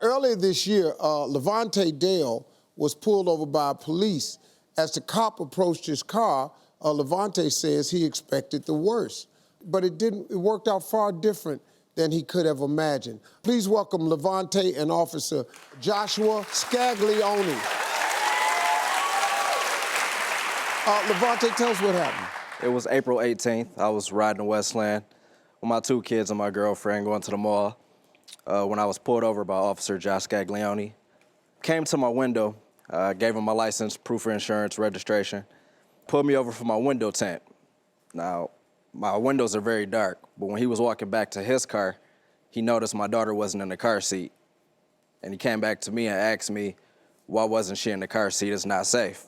Earlier this year, LaVonte Dale was pulled over by police. As the cop approached his car, LaVonte says he expected the worst. But it worked out far different than he could have imagined. Please welcome LaVonte and Officer Joshua Scaglione. LaVonte, tell us what happened. It was April 18th. I was riding to Westland with my 2 kids and my girlfriend going to the mall when I was pulled over by Officer Josh Scaglione. Came to my window, gave him my license, proof of insurance, registration, pulled me over for my window tint. Now, my windows are very dark, but when he was walking back to his car, he noticed my daughter wasn't in the car seat. And he came back to me and asked me, why wasn't she in the car seat? It's not safe.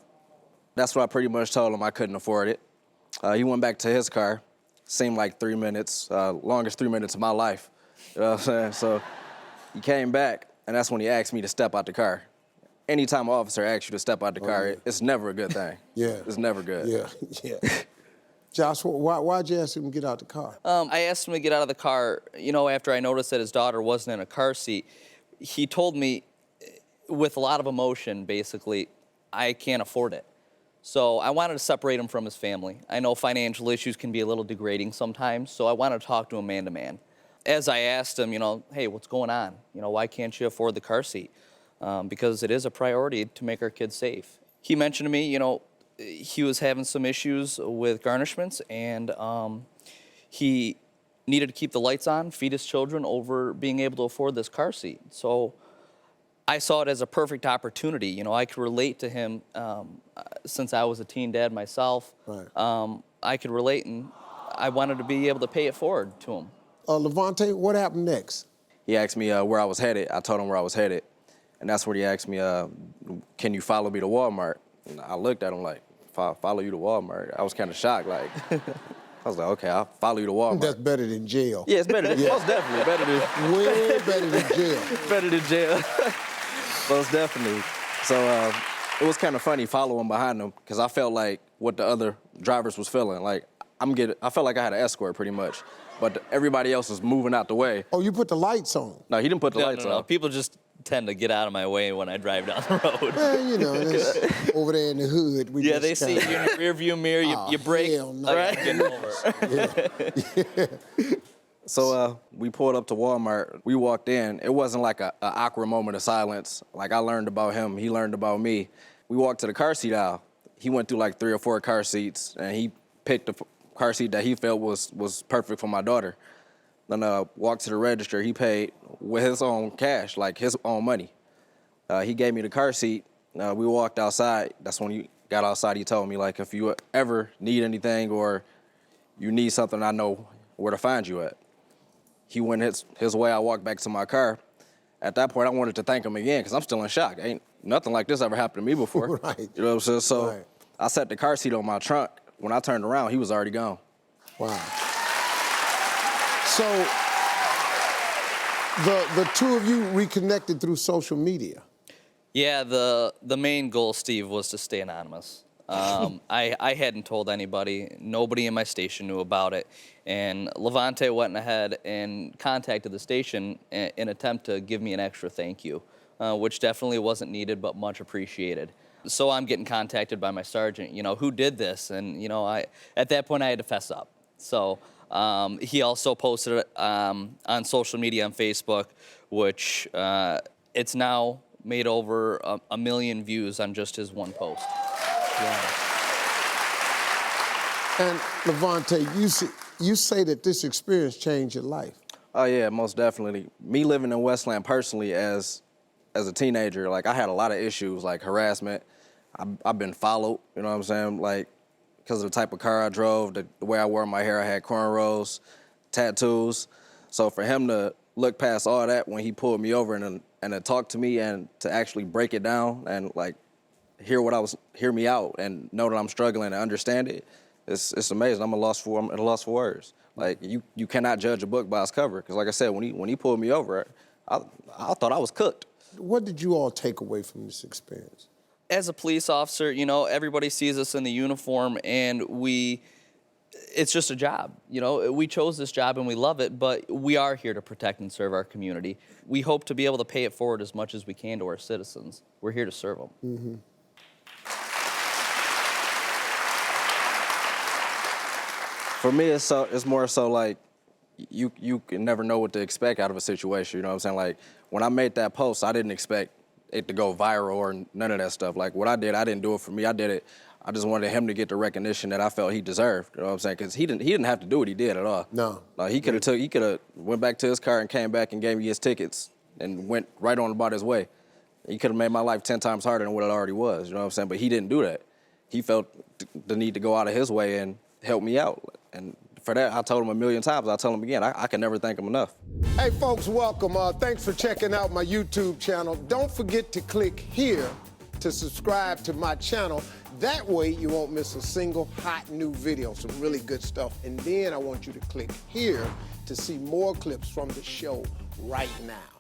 That's what I pretty much told him. I couldn't afford it. He went back to his car. Seemed like 3 minutes, longest 3 minutes of my life. You know what I'm saying? So he came back, and that's when he asked me to step out the car. Anytime an officer asks you to step out the car, yeah. It's never a good thing. Yeah. It's never good. Yeah, yeah. Josh, why'd you ask him to get out the car? I asked him to get out of the car, after I noticed that his daughter wasn't in a car seat. He told me, with a lot of emotion, basically, I can't afford it. So I wanted to separate him from his family. I know financial issues can be a little degrading sometimes, so I wanted to talk to him man to man. As I asked him, hey, what's going on? Why can't you afford the car seat? Because it is a priority to make our kids safe. He mentioned to me, he was having some issues with garnishments, and he needed to keep the lights on, feed his children over being able to afford this car seat. So I saw it as a perfect opportunity. I could relate to him since I was a teen dad myself. Right. I could relate, and I wanted to be able to pay it forward to him. LaVonte, what happened next? He asked me where I was headed. I told him where I was headed. And that's where he asked me, can you follow me to Walmart? And I looked at him like, follow you to Walmart? I was kind of shocked. Like, I was like, okay, I'll follow you to Walmart. That's better than jail. Yeah, it's better than, most definitely, better than. Way better than jail. Better than jail. Most definitely. So it was kind of funny following behind him because I felt like what the other drivers was feeling. Like, I felt like I had an escort pretty much, but everybody else was moving out the way. Oh, you put the lights on? No, he didn't put the lights on. People just tend to get out of my way when I drive down the road. Well, that's over there in the hood. Yeah, they see you in your rear view mirror, you brake, no. right? Get over. Yeah. So we pulled up to Walmart. We walked in. It wasn't like an awkward moment of silence. Like I learned about him, he learned about me. We walked to the car seat aisle. He went through like 3 or 4 car seats, and he picked the car seat that he felt was perfect for my daughter. Then walked to the register. He paid with his own cash, like his own money. He gave me the car seat. We walked outside. That's when he got outside. He told me, like, if you ever need anything or you need something, I know where to find you at. He went his way. I walked back to my car. At that point, I wanted to thank him again because I'm still in shock. Ain't nothing like this ever happened to me before. Right. You know what I'm saying? So right. I set the car seat on my trunk. When I turned around, he was already gone. Wow. So the two of you reconnected through social media. Yeah, the main goal, Steve, was to stay anonymous. I hadn't told anybody. Nobody in my station knew about it. And LaVonte went ahead and contacted the station in an attempt to give me an extra thank you, which definitely wasn't needed but much appreciated. So I'm getting contacted by my sergeant, who did this? And, at that point I had to fess up. So he also posted it on social media on Facebook, which it's now made over a million views on just his one post. Wow. And LaVonte, you say that this experience changed your life. Oh yeah, most definitely. Me living in Westland personally as a teenager, like I had a lot of issues like harassment. I've been followed, you know what I'm saying? Like because of the type of car I drove, the way I wore my hair, I had cornrows, tattoos. So for him to look past all that when he pulled me over and to talk to me and to actually break it down and like hear me out and know that I'm struggling and understand it, it's amazing. I'm at a loss for words. Like you cannot judge a book by its cover. Because like I said, when he pulled me over, I thought I was cooked. What did you all take away from this experience? As a police officer, everybody sees us in the uniform, and we it's just a job. You know, we chose this job and we love it, but we are here to protect and serve our community. We hope to be able to pay it forward as much as we can to our citizens. We're here to serve them. Mm-hmm. For me, it's more so like you can never know what to expect out of a situation. You know what I'm saying? Like when I made that post, I didn't expect it to go viral or none of that stuff. Like what I did, I didn't do it for me. I did it. I just wanted him to get the recognition that I felt he deserved. You know what I'm saying? Because he didn't have to do what he did at all. No. Like he could have went back to his car and came back and gave me his tickets and went right on about his way. He could have made my life 10 times harder than what it already was. You know what I'm saying? But he didn't do that. He felt the need to go out of his way and help me out. And for that, I told him a million times. I'll tell him again. I can never thank him enough. Hey, folks, welcome. Thanks for checking out my YouTube channel. Don't forget to click here to subscribe to my channel. That way, you won't miss a single hot new video, some really good stuff. And then I want you to click here to see more clips from the show right now.